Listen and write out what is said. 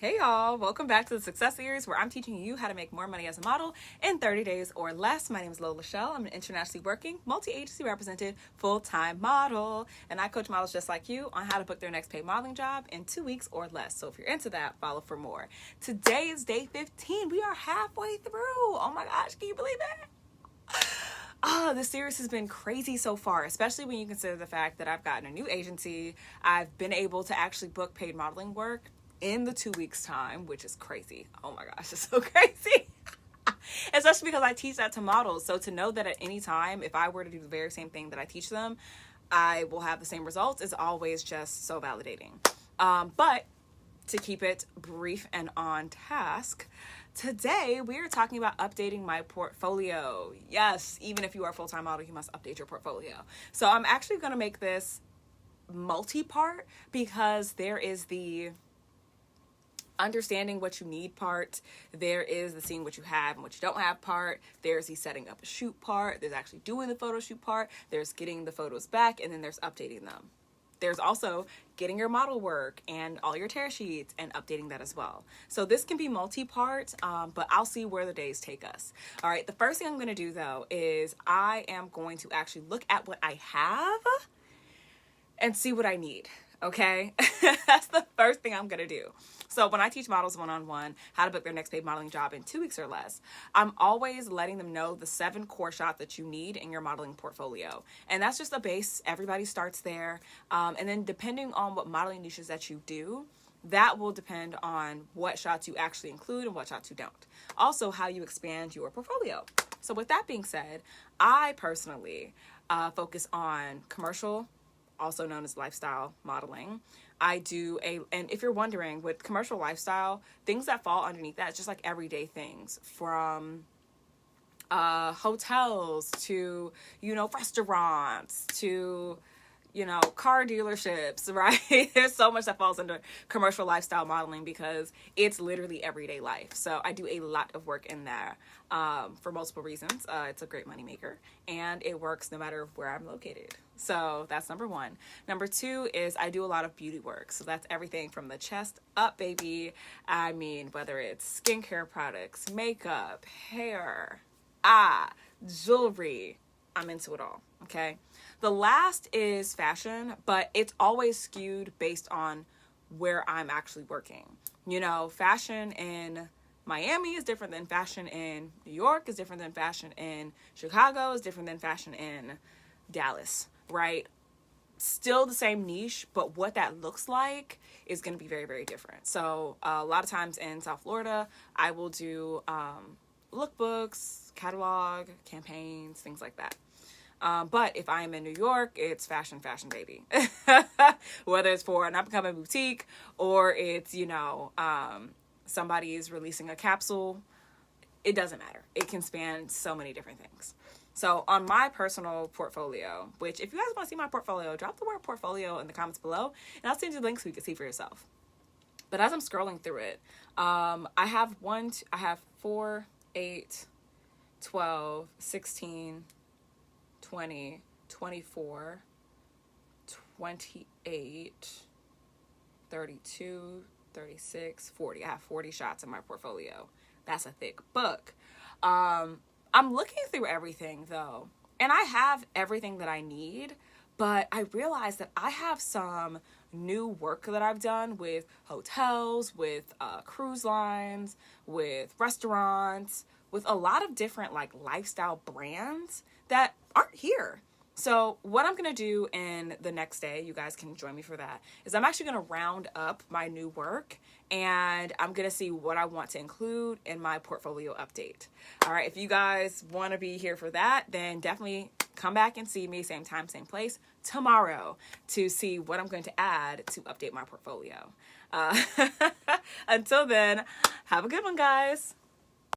Hey y'all, welcome back to the Success Series where I'm teaching you how to make more money as a model in 30 days or less. My name is Lola Shell. I'm an internationally working, multi-agency represented, full-time model, and I coach models just like you on how to book their next paid modeling job in 2 weeks or less. So if you're into that, follow for more. Today is day 15. We are halfway through. Oh my gosh, can you believe it? This series has been crazy so far, especially when you consider the fact that I've gotten a new agency. I've been able to actually book paid modeling work in the 2 weeks time, which is crazy. Oh my gosh, it's so crazy. Especially because I teach that to models. So to know that at any time, if I were to do the very same thing that I teach them, I will have the same results is always just so validating. But to keep it brief and on task, today we are talking about updating my portfolio. Yes, even if you are a full-time model, you must update your portfolio. So I'm actually going to make this multi-part because there is the understanding what you need part, there is the seeing what you have and what you don't have part, there's the setting up a shoot part, there's actually doing the photo shoot part, there's getting the photos back, and then there's updating them. There's also getting your model work and all your tear sheets and updating that as well. So this can be multi-part, but I'll see where the days take us. All right, the first thing I'm going to do though is I am going to actually look at what I have and see what I need. Okay, that's the first thing I'm going to do. So when I teach models one-on-one how to book their next paid modeling job in 2 weeks or less, I'm always letting them know the 7 core shots that you need in your modeling portfolio. And that's just a base. Everybody starts there. And then depending on what modeling niches that you do, that will depend on what shots you actually include and what shots you don't. Also, how you expand your portfolio. So with that being said, I personally focus on commercial, also known as lifestyle modeling. I do and if you're wondering, with commercial lifestyle, things that fall underneath that, it's just like everyday things from hotels to, restaurants to, car dealerships, right? There's so much that falls under commercial lifestyle modeling because it's literally everyday life. So I do a lot of work in there for multiple reasons. It's a great moneymaker and it works no matter where I'm located. So that's number 1. Number 2 is I do a lot of beauty work. So that's everything from the chest up, baby. I mean, whether it's skincare products, makeup, hair, jewelry, I'm into it all. Okay. The last is fashion, but it's always skewed based on where I'm actually working. Fashion in Miami is different than fashion in New York, is different than fashion in Chicago, is different than fashion in Dallas, right? Still the same niche, but what that looks like is going to be very, very different. So a lot of times in South Florida, I will do lookbooks, catalog, campaigns, things like that. But if I am in New York, it's fashion, baby. Whether it's for an up-and-coming boutique or it's, somebody is releasing a capsule, it doesn't matter. It can span so many different things. So on my personal portfolio, which if you guys want to see my portfolio, drop the word portfolio in the comments below and I'll send you the link so you can see for yourself. But as I'm scrolling through it, I have 4, 8, 12, 16, 20, 24, 28, 32, 36, 40. I have 40 shots in my portfolio. That's a thick book. I'm looking through everything though, and I have everything that I need, but I realized that I have some new work that I've done with hotels, with cruise lines, with restaurants, with a lot of different lifestyle brands that aren't here. So what I'm going to do in the next day, you guys can join me for that, is I'm actually going to round up my new work and I'm going to see what I want to include in my portfolio update. All right. If you guys want to be here for that, then definitely come back and see me same time, same place tomorrow to see what I'm going to add to update my portfolio. Until then, have a good one, guys.